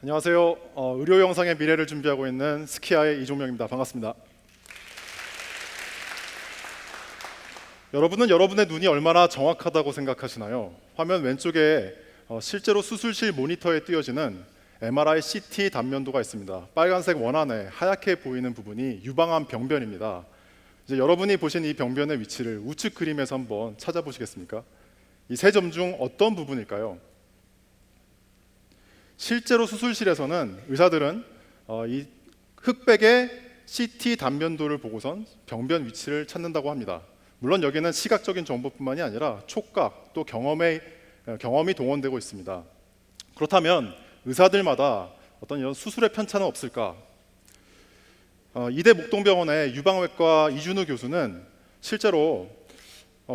안녕하세요. 의료 영상의 미래를 준비하고 있는 스키아의 이종명입니다. 반갑습니다. 여러분은 여러분의 눈이 얼마나 정확하다고 생각하시나요? 화면 왼쪽에 실제로 수술실 모니터에 띄어지는 MRI, CT 단면도가 있습니다. 빨간색 원안에 하얗게 보이는 부분이 유방암 병변입니다. 이제 여러분이 보신 이 병변의 위치를 우측 그림에서 한번 찾아보시겠습니까? 이 세 점 중 어떤 부분일까요? 실제로 수술실에서는 의사들은 이 흑백의 CT 단면도를 보고선 병변 위치를 찾는다고 합니다. 물론 여기는 시각적인 정보뿐만이 아니라 촉각 또 경험이 동원되고 있습니다. 그렇다면 의사들마다 어떤 이런 수술의 편차는 없을까? 이대 목동병원의 유방외과 이준우 교수는 실제로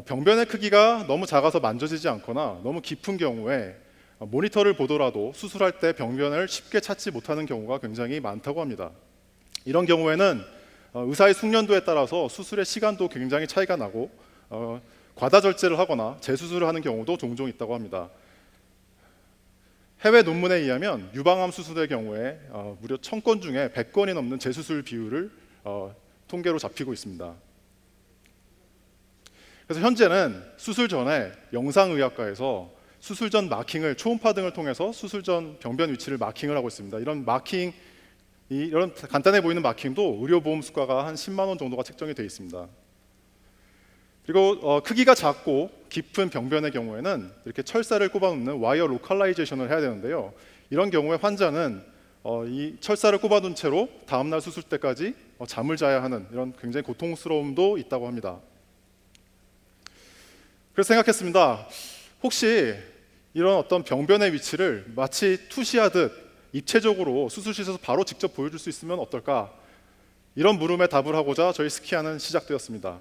병변의 크기가 너무 작아서 만져지지 않거나 너무 깊은 경우에 모니터를 보더라도 수술할 때 병변을 쉽게 찾지 못하는 경우가 굉장히 많다고 합니다. 이런 경우에는 의사의 숙련도에 따라서 수술의 시간도 굉장히 차이가 나고 과다 절제를 하거나 재수술을 하는 경우도 종종 있다고 합니다. 해외 논문에 의하면 유방암 수술의 경우에 무려 1000건 중에 100건이 넘는 재수술 비율을 통계로 잡히고 있습니다. 그래서 현재는 수술 전에 영상의학과에서 수술 전 마킹을 초음파 등을 통해서 수술 전 병변 위치를 마킹을 하고 있습니다. 이런 간단해 보이는 마킹도 의료보험 수가가 한 10만 원 정도가 책정이 되어 있습니다. 그리고 크기가 작고 깊은 병변의 경우에는 이렇게 철사를 꼽아놓는 와이어 로컬라이제이션을 해야 되는데요. 이런 경우에 환자는 이 철사를 꼽아둔 채로 다음날 수술 때까지 잠을 자야 하는 이런 굉장히 고통스러움도 있다고 합니다. 그래서 생각했습니다. 혹시 이런 어떤 병변의 위치를 마치 투시하듯 입체적으로 수술실에서 바로 직접 보여줄 수 있으면 어떨까? 이런 물음에 답을 하고자 저희 스키아는 시작되었습니다.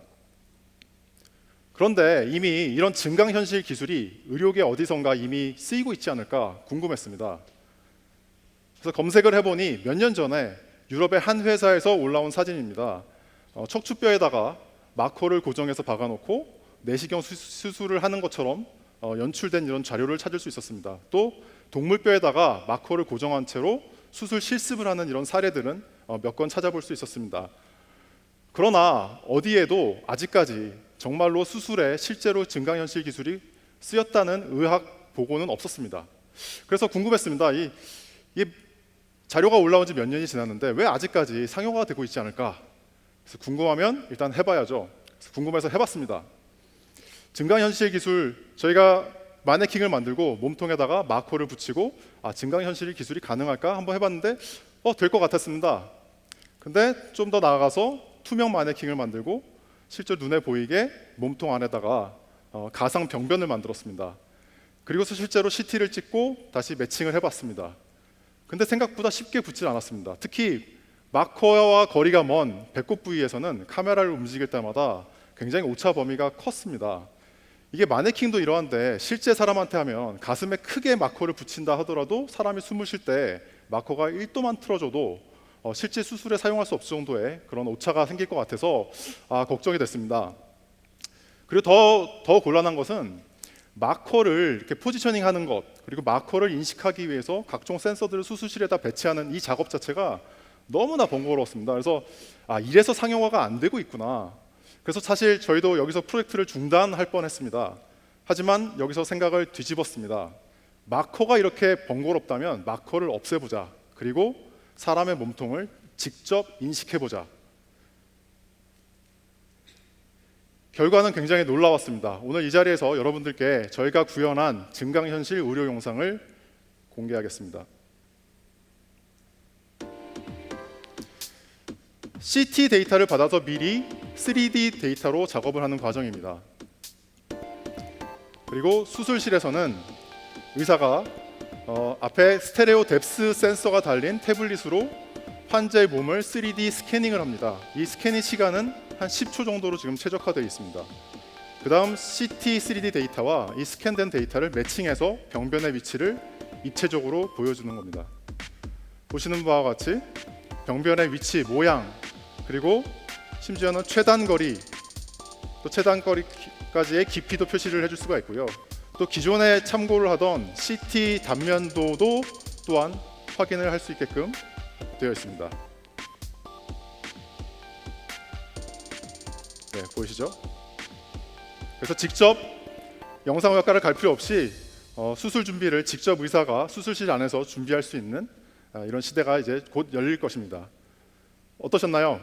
그런데 이미 이런 증강현실 기술이 의료계 어디선가 이미 쓰이고 있지 않을까 궁금했습니다. 그래서 검색을 해보니 몇 년 전에 유럽의 한 회사에서 올라온 사진입니다. 척추뼈에다가 마커를 고정해서 박아놓고 내시경 수술을 하는 것처럼 연출된 이런 자료를 찾을 수 있었습니다. 또 동물뼈에다가 마커를 고정한 채로 수술 실습을 하는 이런 사례들은 몇 건 찾아볼 수 있었습니다. 그러나 어디에도 아직까지 정말로 수술에 실제로 증강현실 기술이 쓰였다는 의학 보고는 없었습니다. 그래서 궁금했습니다. 이 자료가 올라온 지 몇 년이 지났는데 왜 아직까지 상용화가 되고 있지 않을까? 그래서 궁금하면 일단 해봐야죠. 그래서 궁금해서 해봤습니다. 증강현실 기술, 저희가 마네킹을 만들고 몸통에다가 마커를 붙이고 증강현실 기술이 가능할까 한번 해봤는데 될 것 같았습니다. 근데 좀 더 나아가서 투명 마네킹을 만들고 실제 눈에 보이게 몸통 안에다가 가상 병변을 만들었습니다. 그리고서 실제로 CT를 찍고 다시 매칭을 해봤습니다. 근데 생각보다 쉽게 붙질 않았습니다. 특히 마커와 거리가 먼 배꼽 부위에서는 카메라를 움직일 때마다 굉장히 오차 범위가 컸습니다. 이게 마네킹도 이러한데 실제 사람한테 하면 가슴에 크게 마커를 붙인다 하더라도 사람이 숨을 쉴 때 마커가 1도만 틀어줘도 실제 수술에 사용할 수 없을 정도의 그런 오차가 생길 것 같아서 걱정이 됐습니다. 그리고 더 곤란한 것은 마커를 이렇게 포지셔닝 하는 것, 그리고 마커를 인식하기 위해서 각종 센서들을 수술실에다 배치하는 이 작업 자체가 너무나 번거로웠습니다. 그래서 이래서 상용화가 안 되고 있구나. 그래서 사실 저희도 여기서 프로젝트를 중단할 뻔했습니다. 하지만 여기서 생각을 뒤집었습니다. 마커가 이렇게 번거롭다면 마커를 없애보자. 그리고 사람의 몸통을 직접 인식해보자. 결과는 굉장히 놀라웠습니다. 오늘 이 자리에서 여러분들께 저희가 구현한 증강현실 의료 영상을 공개하겠습니다. CT 데이터를 받아서 미리 3D 데이터로 작업을 하는 과정입니다. 그리고 수술실에서는 의사가 앞에 스테레오 뎁스 센서가 달린 태블릿으로 환자의 몸을 3D 스캐닝을 합니다. 이 스캐닝 시간은 한 10초 정도로 지금 최적화되어 있습니다. 그 다음 CT 3D 데이터와 이 스캔된 데이터를 매칭해서 병변의 위치를 입체적으로 보여주는 겁니다. 보시는 바와 같이 병변의 위치, 모양, 그리고 심지어는 최단거리, 또 최단거리까지의 깊이도 표시를 해줄 수가 있고요. 또 기존에 참고를 하던 CT 단면도도 또한 확인을 할 수 있게끔 되어 있습니다. 네, 보이시죠? 그래서 직접 영상의학과를 갈 필요 없이 수술 준비를 직접 의사가 수술실 안에서 준비할 수 있는 이런 시대가 이제 곧 열릴 것입니다. 어떠셨나요?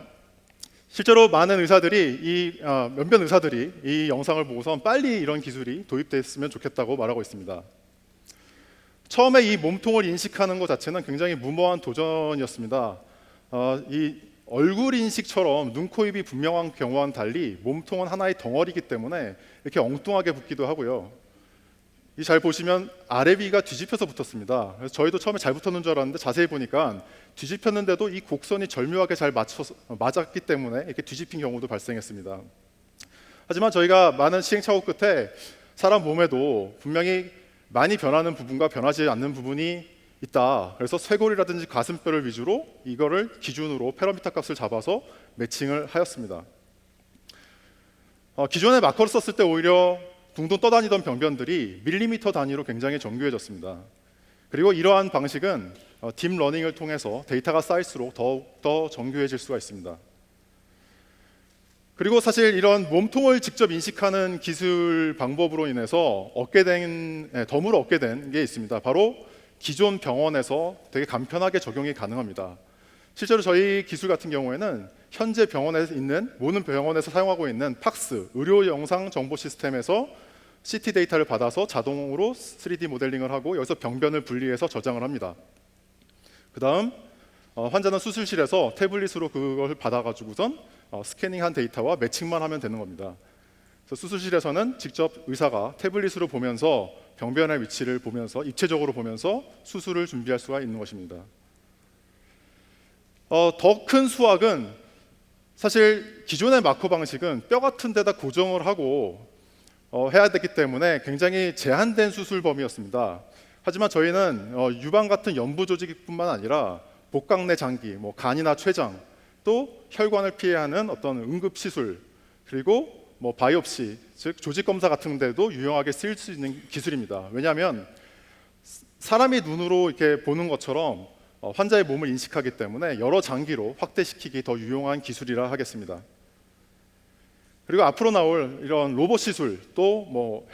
실제로 많은 의사들이 몇몇 의사들이 이 영상을 보고선 빨리 이런 기술이 도입됐으면 좋겠다고 말하고 있습니다. 처음에 이 몸통을 인식하는 것 자체는 굉장히 무모한 도전이었습니다. 이 얼굴 인식처럼 눈, 코, 입이 분명한 경우와는 달리 몸통은 하나의 덩어리이기 때문에 이렇게 엉뚱하게 붙기도 하고요. 이 잘 보시면 아래 위가 뒤집혀서 붙었습니다. 그래서 저희도 처음에 잘 붙었는 줄 알았는데 자세히 보니까 뒤집혔는데도 이 곡선이 절묘하게 잘 맞았기 때문에 이렇게 뒤집힌 경우도 발생했습니다. 하지만 저희가 많은 시행착오 끝에 사람 몸에도 분명히 많이 변하는 부분과 변하지 않는 부분이 있다. 그래서 쇄골이라든지 가슴뼈를 위주로 이거를 기준으로 페라미터 값을 잡아서 매칭을 하였습니다. 기존에 마커를 썼을 때 오히려 둥둥 떠다니던 병변들이 밀리미터 단위로 굉장히 정교해졌습니다. 그리고 이러한 방식은 딥러닝을 통해서 데이터가 쌓일수록 더욱더 정교해질 수가 있습니다. 그리고 사실 이런 몸통을 직접 인식하는 기술 방법으로 인해서 덤으로 얻게 된 게 있습니다. 바로 기존 병원에서 되게 간편하게 적용이 가능합니다. 실제로 저희 기술 같은 경우에는 현재 모든 병원에서 사용하고 있는 팍스 의료 영상 정보 시스템에서 CT 데이터를 받아서 자동으로 3D 모델링을 하고 여기서 병변을 분리해서 저장을 합니다. 그 다음 환자는 수술실에서 태블릿으로 그걸 받아가지고선 스캐닝한 데이터와 매칭만 하면 되는 겁니다. 그래서 수술실에서는 직접 의사가 태블릿으로 보면서 병변의 위치를 보면서 입체적으로 보면서 수술을 준비할 수가 있는 것입니다. 더 큰 수학은 사실 기존의 마커 방식은 뼈 같은 데다 고정을 하고 해야 되기 때문에 굉장히 제한된 수술 범위였습니다. 하지만 저희는 유방 같은 연부 조직뿐만 아니라 복강내 장기, 간이나 췌장, 또 혈관을 피해야 하는 어떤 응급 시술, 그리고 바이옵시, 즉 조직 검사 같은 데도 유용하게 쓰일 수 있는 기술입니다. 왜냐하면 사람이 눈으로 이렇게 보는 것처럼 환자의 몸을 인식하기 때문에 여러 장기로 확대시키기 더 유용한 기술이라 하겠습니다. 그리고 앞으로 나올 이런 로봇 시술, 또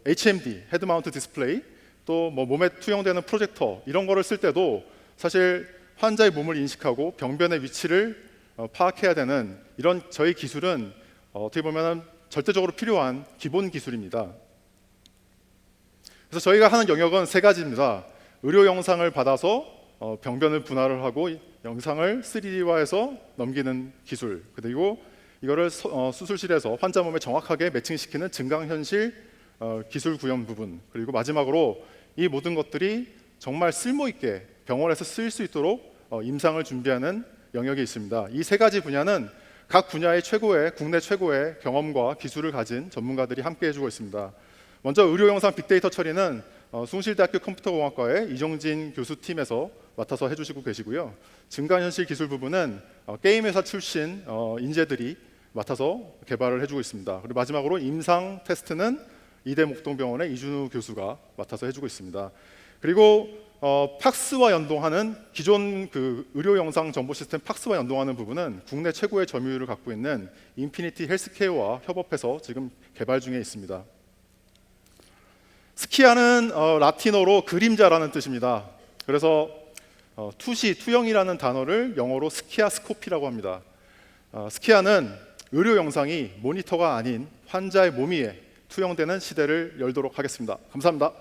HMD, 헤드 마운트 디스플레이, 또 몸에 투영되는 프로젝터 이런 거를 쓸 때도 사실 환자의 몸을 인식하고 병변의 위치를 파악해야 되는 이런 저희 기술은 어떻게 보면 절대적으로 필요한 기본 기술입니다. 그래서 저희가 하는 영역은 세 가지입니다. 의료 영상을 받아서 병변을 분할을 하고 영상을 3D화해서 넘기는 기술, 그리고 이거를 수술실에서 환자 몸에 정확하게 매칭시키는 증강현실 기술 구현 부분, 그리고 마지막으로 이 모든 것들이 정말 쓸모있게 병원에서 쓰일 수 있도록 임상을 준비하는 영역이 있습니다. 이 세 가지 분야는 각 분야의 국내 최고의 경험과 기술을 가진 전문가들이 함께 해주고 있습니다. 먼저 의료영상 빅데이터 처리는 숭실대학교 컴퓨터공학과의 이정진 교수 팀에서 맡아서 해주시고 계시고요. 증강현실 기술 부분은 게임 회사 출신 인재들이 맡아서 개발을 해주고 있습니다. 그리고 마지막으로 임상 테스트는 이대 목동병원의 이준우 교수가 맡아서 해주고 있습니다. 그리고 팍스와 연동하는 기존 의료 영상 정보 시스템 팍스와 연동하는 부분은 국내 최고의 점유율을 갖고 있는 인피니티 헬스케어와 협업해서 지금 개발 중에 있습니다. 스키아는 라틴어로 그림자라는 뜻입니다. 그래서 투영이라는 단어를 영어로 스키아스코피라고 합니다. 스키아는 의료 영상이 모니터가 아닌 환자의 몸 위에 투영되는 시대를 열도록 하겠습니다. 감사합니다.